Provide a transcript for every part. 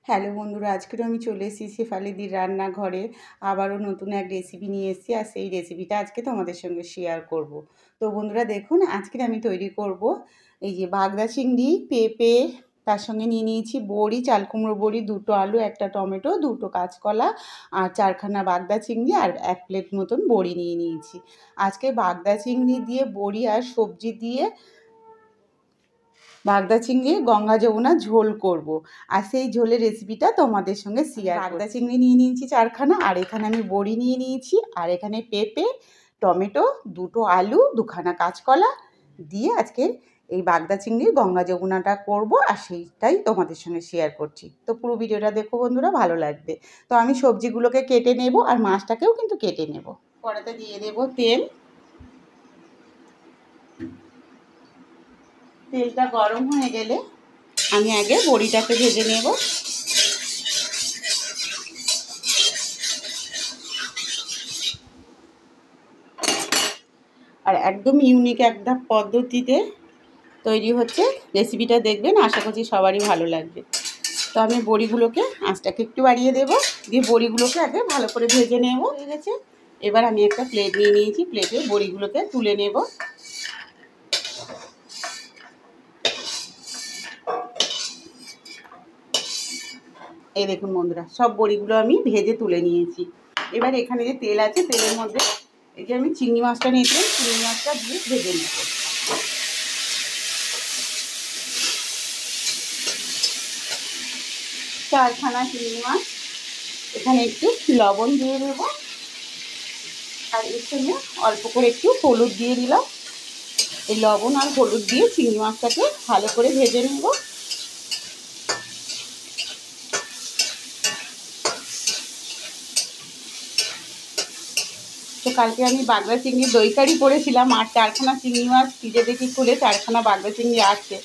Hello বন্ধুরা, আজকেও আমি চলে এসেছি শেফালিদির রান্নাঘরে। আবারও নতুন এক রেসিপি নিয়ে এসেছি, আর সেই রেসিপিটা আজকে তোমাদের সঙ্গে শেয়ার করব। তো বন্ধুরা দেখুন, আজকে আমি তৈরি করব এই যে বাগদা চিংড়ি, পেঁপে, তার সঙ্গে নিয়ে নিয়েছি বড়ি, চাল কুমড়ো বড়ি, 2টো আলু, 1টা টমেটো, 2টো কাঁচকলা, আর 4খানা বাগদা চিংড়ি, আর 1 প্লেট মতন বড়ি নিয়ে নিয়েছি। আজকে বাগদা চিংড়ি দিয়ে বড়ি আর সবজি দিয়ে বাগদা চিংড়ির গঙ্গা যমুনা ঝোল করব। আর সেই ঝোলের রেসিপিটা তোমাদের সঙ্গে শেয়ার। বাগদা চিংড়ি নিয়ে নিয়েছি 4খানা, আর এখানে আমি বড়ি নিয়ে নিয়েছি, আর এখানে পেঁপে, টমেটো, 2টো আলু, 2খানা কাঁচকলা দিয়ে আজকে এই বাগদা চিংড়ির গঙ্গা যমুনাটা করব, আর সেইটাই তোমাদের সঙ্গে শেয়ার করছি। তো পুরো ভিডিওটা দেখো বন্ধুরা, ভালো লাগবে। তো আমি সবজিগুলোকে কেটে নেব, আর মাছটাকেও কিন্তু কেটে নেব। কড়াতে দিয়ে দেব তেল। তেলটা গরম হয়ে গেলে আমি আগে বড়িটাকে ভেজে নেব। আর একদম ইউনিক একটা পদ্ধতিতে তৈরি হচ্ছে রেসিপিটা, দেখবেন, আশা করছি সবারই ভালো লাগবে। তো আমি বড়িগুলোকে আঁচটাকে একটু বাড়িয়ে দেব, দিয়ে বড়িগুলোকে আগে ভালো করে ভেজে নেব। হয়ে গেছে, এবার আমি একটা প্লেট নিয়ে নিয়েছি, প্লেটে বড়িগুলোকে তুলে নেব। এই দেখুন বন্ধুরা, সব বড়িগুলো আমি ভেজে তুলে নিয়েছি। এবার এখানে যে তেল আছে, তেলের মধ্যে এই যে আমি চিংড়ি মাছটা নিয়েছিলাম, চিংড়ি মাছটা দিয়ে ভেজে নেব। 4খানা চিংড়ি মাছ, এখানে একটু লবণ দিয়ে দেব, আর এর সঙ্গে অল্প করে একটু হলুদ দিয়ে দিলাম। এই লবণ আর হলুদ দিয়ে চিংড়ি মাছটাকে ভালো করে ভেজে নেব। তো কালকে আমি বাগদা চিংড়ির দই কারি করেছিলাম, আর 4খানা চিংড়ি মাছ ফ্রিজে দেখি খুলে 4খানা বাগদা চিংড়ি আছে,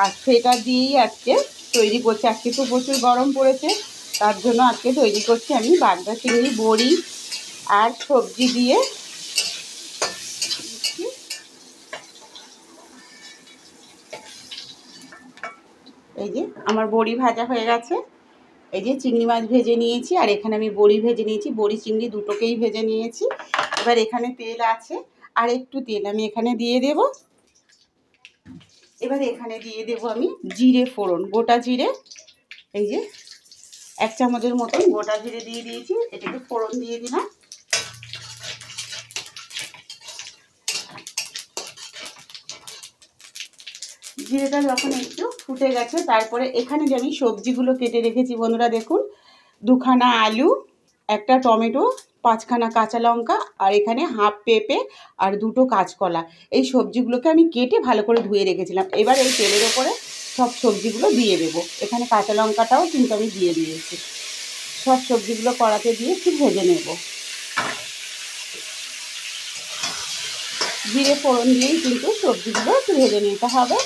আর সেটা দিয়েই আজকে তৈরি করছি। আজকে তো প্রচুর গরম পড়েছে, তার জন্য আজকে তৈরি করছি আমি বাগদা চিংড়ি বড়ি আর সবজি দিয়ে। এই যে আমার বড়ি ভাজা হয়ে গেছে, এই যে চিংড়ি মাছ ভেজে নিয়েছি, আর এখানে আমি বড়ি ভেজে নিয়েছি, বড়ি চিংড়ি দুটোকেই ভেজে নিয়েছি। এবার এখানে তেল আছে, আর একটু তেল আমি এখানে দিয়ে দেব। এবার এখানে দিয়ে দেব আমি জিরে ফোড়ন, গোটা জিরে, এই যে 1 চামচের মতন গোটা জিরে দিয়ে দিয়েছি, এটাকে ফোড়ন দিয়ে দিলাম। জিরেটা যখন একটু ফুটে গেছে, তারপরে এখানে যে আমি সবজিগুলো কেটে রেখেছি বন্ধুরা দেখুন, 2খানা আলু, 1টা টমেটো, 5খানা কাঁচা লঙ্কা, আর এখানে হাফ পেঁপে, আর 2টো কাঁচকলা। এই সবজিগুলোকে আমি কেটে ভালো করে ধুয়ে রেখেছিলাম। এবার এই তেলের ওপরে সব সবজিগুলো দিয়ে দেবো। এখানে কাঁচা লঙ্কাটাও কিন্তু আমি দিয়ে দিয়েছি। সব সবজিগুলো কড়াতে দিয়ে একটু ভেজে নেব। জিরে ফোড়ন দিয়েই কিন্তু সবজিগুলো একটু ভেজে নিতে হবে।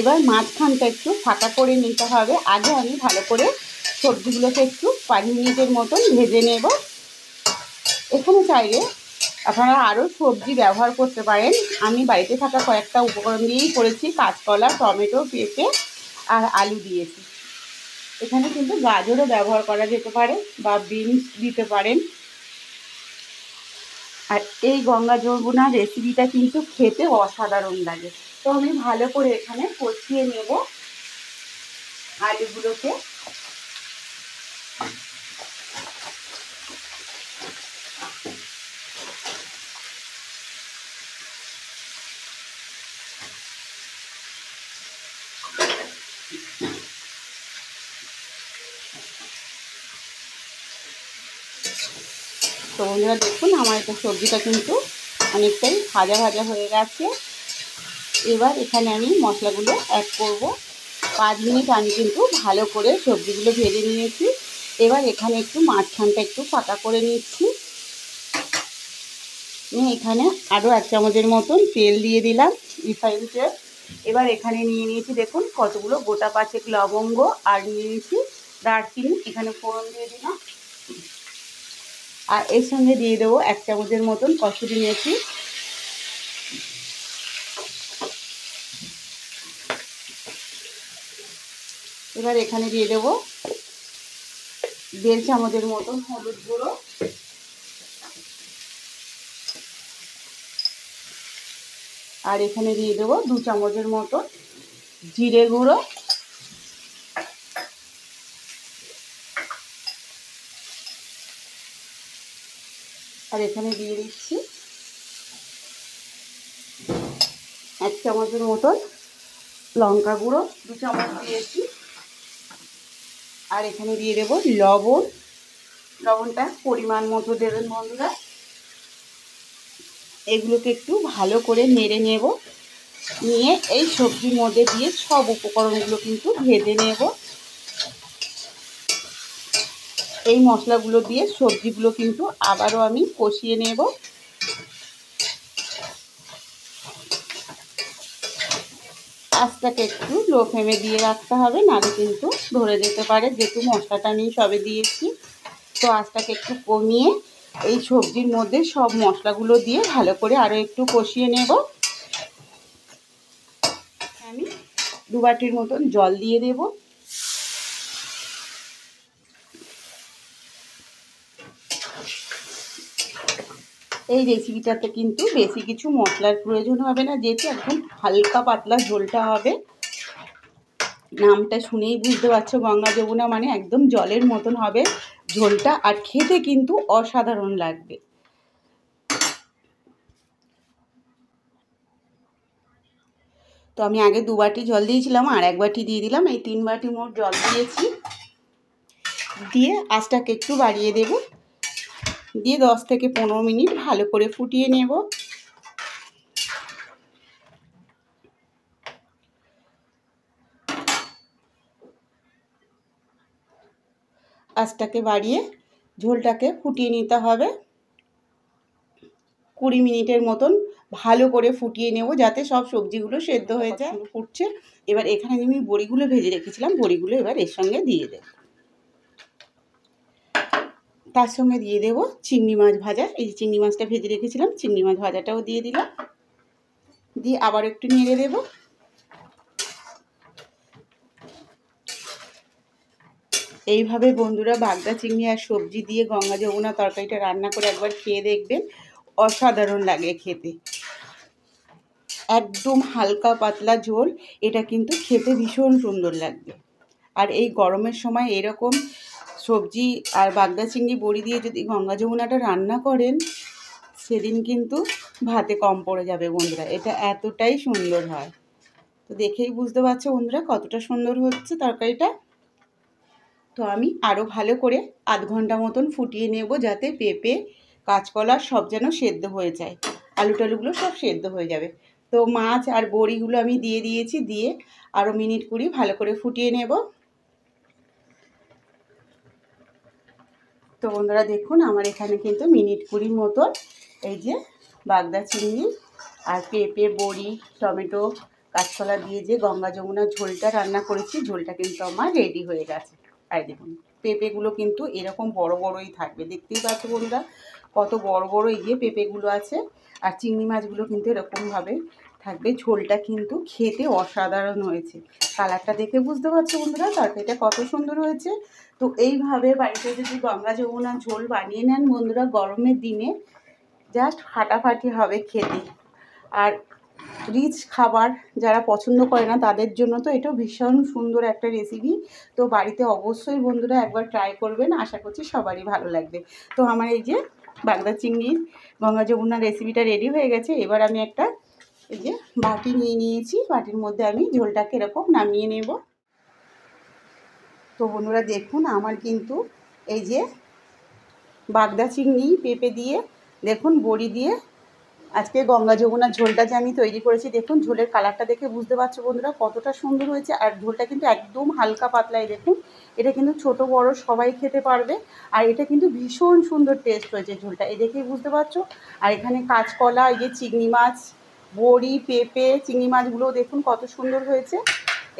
এবার মাঝখানটা একটু ফাঁকা করে নিতে হবে। আগে আমি ভালো করে সবজিগুলোকে একটু 5 মিনিটের মতন ভেজে নেব। এখানে চাইলে আপনারা আরও সবজি ব্যবহার করতে পারেন। আমি বাড়িতে থাকা কয়েকটা উপকরণ দিয়েই করেছি, কাঁচকলা, টমেটো, পেঁপে আর আলু দিয়েছি। এখানে কিন্তু গাজরও ব্যবহার করা যেতে পারে, বা বিনস দিতে পারেন। আর এই গঙ্গা যমুনা রেসিপিটা কিন্তু খেতে অসাধারণ লাগে। তো আমি ভালো করে এখানে কষিয়ে নেব আলুগুলোকে। তো বন্ধুরা দেখুন, আমার এটা সবজিটা কিন্তু অনেকটাই ভাজা ভাজা হয়ে গেছে। এবার এখানে আমি মশলাগুলো অ্যাড করব। 5 মিনিট আমি কিন্তু ভালো করে সবজিগুলো ভেজে নিয়েছি। এবার এখানে একটু মাঝখানটা একটু ফাঁকা করে নিচ্ছি। এখানে আরও 1 চামচের মতন তেল দিয়ে দিলাম, রিফাইন তেল। এবার এখানে নিয়ে নিয়েছি দেখুন কতগুলো গোটা 5 লবঙ্গ, আর নিয়ে নিয়েছি দারচিনি, এখানে ফোড়ন দিয়ে দিলাম। আর এর সঙ্গে দিয়ে দেবো 1 চামচের মতন কসুরি মেথি। এবার এখানে দিয়ে দেবো 1.5 চামচের মতন হলুদ গুঁড়ো, আর এখানে দিয়ে দেবো 2 চামচের মতন জিরে গুঁড়ো, আর এখানে দিয়ে দিচ্ছি 1 চামচের মতন লঙ্কা গুঁড়ো, 2 চামচ দিয়েছি। আর এখানে দিয়ে দেবো লবণ, লবণটা পরিমাণ মতো দেবেন বন্ধুরা। এগুলোকে একটু ভালো করে নেড়ে নেব, নিয়ে এই সবজির মধ্যে দিয়ে সব উপকরণগুলো কিন্তু ভেজে নেব। এই মশলাগুলো দিয়ে সবজিগুলো কিন্তু আবারও আমি কষিয়ে নেব। আঁচটাকে একটু লো ফ্লেমে দিয়ে রাখতে হবে, নাহলে কিন্তু ধরে যেতে পারে, যেহেতু মশলাটা আমি সবে দিয়েছি। তো আঁচটাকে একটু কমিয়ে এই সবজির মধ্যে সব মশলাগুলো দিয়ে ভালো করে আরও একটু কষিয়ে নেব। আমি 2 বাটির মতন জল দিয়ে দেব। এই রেসিপিটাতে কিন্তু বেশি কিছু মশলার প্রয়োজন হবে না, যেহেতু একদম হালকা পাতলা ঝোলটা হবে। নামটা শুনেই বুঝতে পারছো, গঙ্গা যমুনা মানে একদম জলের মতন হবে ঝোলটা, আর খেতে কিন্তু অসাধারণ লাগবে। তো আমি আগে 2 বাটি জল দিয়েছিলাম, আর 1 বাটি দিয়ে দিলাম, এই 3 বাটি মোট জল দিয়েছি। দিয়ে আঁচটাকে একটু বাড়িয়ে দেব, দিয়ে 10 থেকে 15 মিনিট ভালো করে ফুটিয়ে নেব। আঁচটাকে বাড়িয়ে ঝোলটাকে ফুটিয়ে নিতে হবে। 20 মিনিটের মতন ভালো করে ফুটিয়ে নেব, যাতে সব সবজিগুলো সেদ্ধ হয়ে যায়। ফুটছে, এবার এখানে আমি বড়িগুলো ভেজে রেখেছিলাম, বড়িগুলো এবার এর সঙ্গে দিয়ে দেব। তার সঙ্গে দিয়ে দেব চিংড়ি মাছ ভাজা, এই যে চিংড়ি মাছটা ভেজে রেখেছিলাম, চিংড়ি মাছ ভাজাটাও দিয়ে দিলাম। দিয়ে আবার একটু নেড়ে দেব। এইভাবে বন্ধুরা বাগদা চিংড়ি আর সবজি দিয়ে গঙ্গা যমুনা তরকারিটা রান্না করে একবার খেয়ে দেখবেন, অসাধারণ লাগে খেতে। একদম হালকা পাতলা ঝোল, এটা কিন্তু খেতে ভীষণ সুন্দর লাগবে। আর এই গরমের সময় এরকম সবজি আর বাগদা চিংড়ি বড়ি দিয়ে যদি গঙ্গা যমুনাটা রান্না করেন, সেদিন কিন্তু ভাতে কম পড়ে যাবে বন্ধুরা। এটা এতটাই সুন্দর হয়। তো দেখেই বুঝতে পারছো বন্ধুরা কতটা সুন্দর হচ্ছে তরকারিটা। তো আমি আরও ভালো করে আধ ঘন্টা মতন ফুটিয়ে নেব, যাতে পেঁপে কাঁচকলা সব যেন সেদ্ধ হয়ে যায়, আলু টালুগুলো সব সেদ্ধ হয়ে যাবে। তো মাছ আর বড়িগুলো আমি দিয়ে দিয়েছি, দিয়ে আরও মিনিট 20 ভালো করে ফুটিয়ে নেব। তো বন্ধুরা দেখুন আমার এখানে কিন্তু মিনিট 20 মতন এই যে বাগদা চিংড়ি আর পেঁপে, বড়ি, টমেটো, কাঁচকলা দিয়ে যে গঙ্গা যমুনা ঝোলটা রান্না করেছি, ঝোলটা কিন্তু আমার রেডি হয়ে গেছে। আর দেখুন পেঁপেগুলো কিন্তু এরকম বড় বড়ই থাকবে, দেখতেই পাচ্ছ বন্ধুরা কত বড় বড় এই যে পেঁপেগুলো আছে। আর চিংড়ি মাছগুলো কিন্তু এরকমভাবে থাকবে। ঝোলটা কিন্তু খেতে অসাধারণ হয়েছে, কালারটা দেখে বুঝতে পারছো বন্ধুরা তরকারিটা কত সুন্দর হয়েছে। তো এইভাবে বাড়িতে যদি গঙ্গা যমুনা ঝোল বানিয়ে নেন বন্ধুরা, গরমের দিনে জাস্ট ফাটাফাটি হবে খেতে। আর রিচ খাবার যারা পছন্দ করে না তাদের জন্য তো এটা ভীষণ সুন্দর একটা রেসিপি। তো বাড়িতে অবশ্যই বন্ধুরা একবার ট্রাই করবেন, আশা করছি সবারই ভালো লাগবে। তো আমার এই যে বাগদা চিংড়ির গঙ্গা যমুনা রেসিপিটা রেডি হয়ে গেছে। এবার আমি একটা এই যে বাটি নিয়ে নিয়েছি, বাটির মধ্যে আমি ঝোলটাকে এরকম নামিয়ে নেব। তো বন্ধুরা দেখুন আমার কিন্তু এই যে বাগদা চিংড়ি পেঁপে দিয়ে দেখুন বড়ি দিয়ে আজকে গঙ্গা যমুনার ঝোলটা যে আমি তৈরি করেছি, দেখুন ঝোলের কালারটা দেখে বুঝতে পারছো বন্ধুরা কতটা সুন্দর হয়েছে। আর ঝোলটা কিন্তু একদম হালকা পাতলাই, দেখুন এটা কিন্তু ছোট বড় সবাই খেতে পারবে। আর এটা কিন্তু ভীষণ সুন্দর টেস্ট হয়েছে ঝোলটা, এই দেখেই বুঝতে পারছো। আর এখানে কাঁচকলা, এই যে চিংড়ি মাছ বড়ি, পেঁপে, চিংড়ি মাছগুলোও দেখুন কত সুন্দর হয়েছে।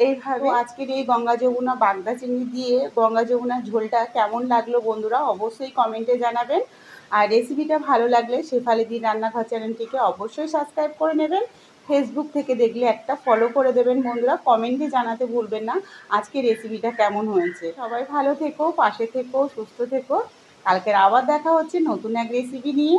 এইভাবে আজকের এই গঙ্গা যমুনা বাগদা চিংড়ি দিয়ে গঙ্গা যমুনার ঝোলটা কেমন লাগলো বন্ধুরা অবশ্যই কমেন্টে জানাবেন। আর রেসিপিটা ভালো লাগলে শেফালিদি রান্নাঘর চ্যানেলটিকে অবশ্যই সাবস্ক্রাইব করে নেবেন। ফেসবুক থেকে দেখলে একটা ফলো করে দেবেন বন্ধুরা। কমেন্টে জানাতে ভুলবেন না আজকে রেসিপিটা কেমন হয়েছে। সবাই ভালো থেকো, পাশে থেকো, সুস্থ থেকো। কালকের আবার দেখা হচ্ছে নতুন এক রেসিপি নিয়ে।